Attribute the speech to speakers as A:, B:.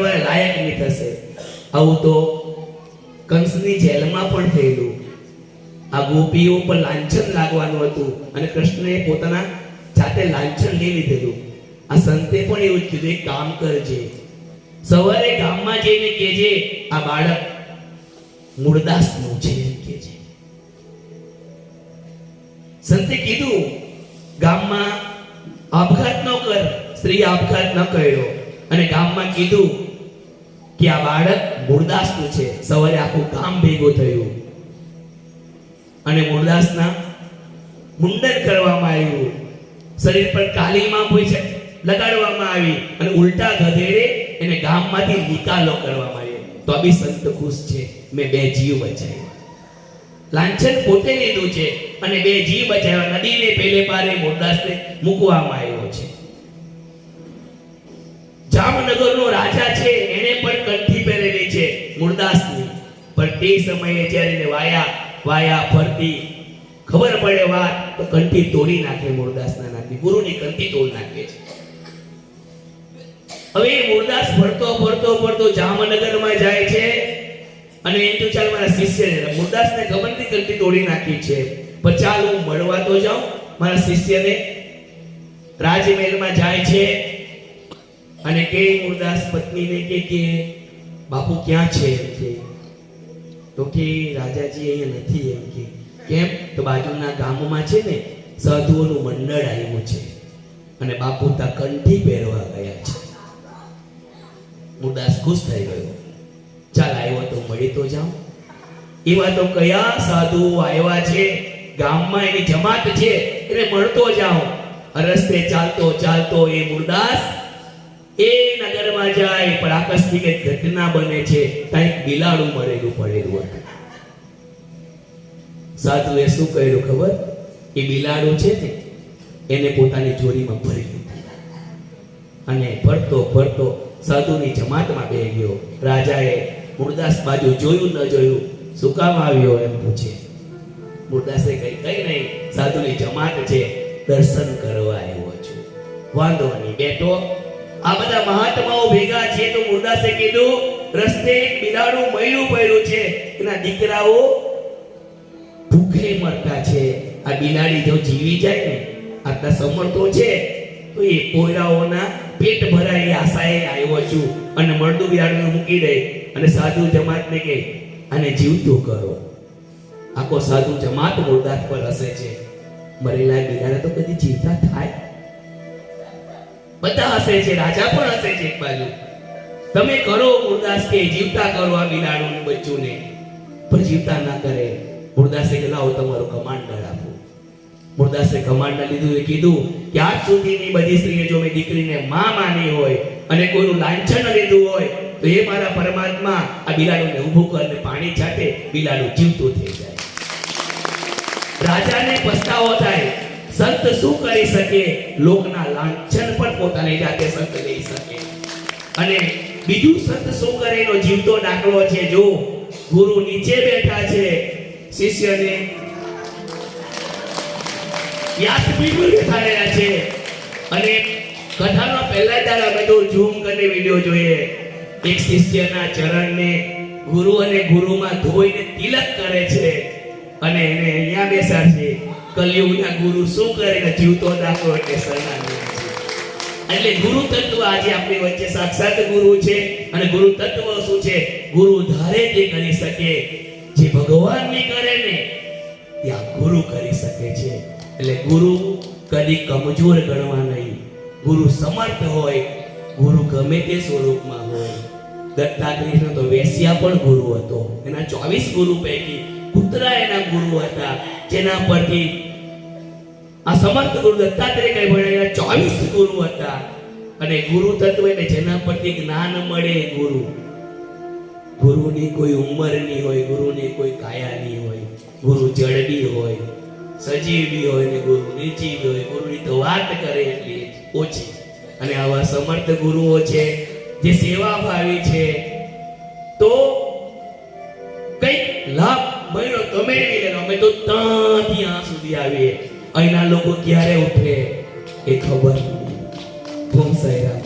A: લાયક નહીં થશે. આવું તો કંસની જેલમાં પણ થયેલું. આ ગોપીઓ પર લાંછન લાગવાનું હતું અને કૃષ્ણએ પોતાના જાતે લાંછન લઈ લીધેલું. આ સંતે પણ એવું જ કીધું, એક કામ કરજે, સવારે ગામમાં જઈને કહેજે આ બાળક મૂળદાસનું છે એમ કહેજે. સંતે કીધું ગામમાં આપઘાત ન કર. સ્ત્રી આપઘાત ન કર્યો અને ગામમાં કીધું કે આ બાળક મૂળદાસનું છે. સવારે આખું ગામ ભેગું થયું અને મૂળદાસના મુંડન કરવામાં આવ્યું. શરીર પર કાલીમાં પૂછે લગાડવામાં આવી અને ઉલટા ગધેડે એને ગામમાંથી નિકાલો કરવામાં આવ્યો. તો આ બી સંત ખુશ છે, મેં 2 જીવ બચાવ્યા. લાંછન પોતે લીધું છે અને 2 જીવ બચાવ્યા. નદીને પેલે પારે મૂળદાસને મૂકવામાં આવ્યો છે. જામનગરનો રાજા છે, એને પણ કંઠી પહેરેલી છે મૂળદાસની. પણ તે સમયે જ્યારે એને વાયા ફરતી ખબર પડે વાત તો કંઠી તોડી નાખે મૂળદાસના નાખી. ગુરુની કંઠી તોડી નાખે છે. હવે મૂળદાસ ફરતો જામનગરમાં જાય છે અને એમ તો ચાલ મારા શિષ્યને, મૂળદાસને ખબર નથી કંઠી તોડી નાખી છે, પણ ચાલ હું મળવા તો જાઉં મારા શિષ્યને. રાજમહેલમાં જાય છે અને કે મૂળદાસ પત્નીને કે બાપુ ક્યાં છે એમ કે. તો કે રાજાજી અહીંયા નથી એમ કે. કેમ? તો બાજુના ગામમાં છે ને સાધુઓનું મંડળ આવ્યું છે અને બાપુ તા કંઠી પહેરવા ગયા છે. મૂળદાસ ખુશ થઈ ગયો. ચાલ આવ્યો તો મળી તો જાઉં. એવા તો કયા સાધુઓ આવ્યા છે, ગામમાં એની જમાત છે, એને મળતો જાઉં. રસ્તે ચાલતો એ મૂળદાસ એ નગરમાં જાય પણ આકસ્મિક એક ઘટના બને છે. કંઈક બિલાડું પડેલું હતું. સાધુએ શું કર્યું ખબર? એ બિલાડું છે ને એને પોતાની જોડીમાં ભરી લીધું અને ફરતો સાધુની જમાતમાં બેસી ગયો. રાજાએ મૂળદાસ બાજુ જોયું ન જોયું, શું કામ આવ્યો એમ પૂછે. મૂળદાસે કઈ નહીં, સાધુની જમાત છે, દર્શન કરવા આવ્યો છું. વાંધો નહીં બેઠો. આ બધા મહાત્માઓ ભેગા છે તો મૂળદાસે કીધું રસ્તે એક બિલાડું મર્યું પડ્યું છે, એના દીકરાઓ ભૂખે મરતા છે. આ બિલાડી જો જીવી જાય ને, આટલા સમર્થો છે તો એ પોયરાઓના પેટ ભરાય એ આશાએ આવ્યો છું અને મળતું બિલાડું મૂકી દે અને સાધુ જમાતને કહે આને જીવતું કરો. આખો સાધુ જમાત મૂળદાસ પર હસે છે. મરેલા બિલાડા તો કદી જીવતા થાય? બધા હસે છે, રાજા પણ હસે છે એક બાજુ. તમે કરો મૂળદાસ કે જીવતા કરો આ બિલાડું બચ્ચુને, પણ જીવતા ના કરે. મૂળદાસે કે લાવો તમારો કમાન્ડર આપો. મૂળદાસે કમાન્ડર લીધું. એ કીધું કે આજ સુધીની બધી સ્ત્રીએ જો મેં દીકરીને માં માની હોય અને કોઈનું લાંછન લીધું હોય તો એ મારા પરમાત્મા આ બિલાડુને ઊભું કરીને પાણી છાંટે, બિલાડું જીવતું થઈ જાય. રાજાને પસ્તાવો થાય. સંત શું કરી શકે? લોકના લાંછન પણ પોતાની જાતે સંત લઈ શકે. અને બીજું સંત શું કરે એનો જીવતો દાખલો છે. જો ગુરુ નીચે બેઠા છે, શિષ્યને વ્યાસપીઠ પર બેઠાડેલા છે અને કથાનો પહેલા દાડા બધું ઝૂમ કરીને વિડિયો જોઈએ. એક શિષ્યના ચરણને ગુરુ અને ગુરુમાં ધોઈને તિલક કરે છે અને એને અહીંયા બેસાડે છે. કલયુગના ગુરુ શું કરે? જીવતો દાખલો એટલે શરણાગતિ. એટલે ગુરુ તત્વ આજે આપણી વચ્ચે સાક્ષાત ગુરુ છે. અને ગુરુ તત્વ શું છે? ગુરુ ધારે તે કરી શકે. જે ભગવાન ની કરે ને ત્યાં ગુરુ કરી શકે છે. એટલે ગુરુ કદી કમજોર ગણવા નહીં. ગુરુ સમર્થ હોય, ગુરુ ગમે તે સ્વરૂપમાં હોય. દત્તાત્રેયનો તો વેશ્યા પણ ગુરુ હતો. એના 24 ગુરુ પૈકી પુત્રા એના ગુરુ હતા, જેના પરથી આ સમર્થ ગુરુ દત્તાત્રેય કઈ ભણ્યા 24 ગુરુ હતા. અને ગુરુ તત્વ એટલે જેના પરથી જ્ઞાન મળે. ગુરુની કોઈ ઉંમર નહીં હોય, ગુરુની કોઈ કાયા નહીં હોય. ગુરુ જડબી હોય, સજીવી હોય ને ગુરુ નિર્જીવી હોય. ગુરુની તો વાત કરે એટલી ઓછી. અને આવા સમર્થ ગુરુઓ છે જે સેવા ભાવી છે તો કઈક લાભ મળ્યો તો મેળવી લેનો. અમે તો ત્યાં સુધી આવીએ. અહીંના લોકો ક્યારે ઉઠે એ ખબર નહીં. ઓમ સાંઈ રામ.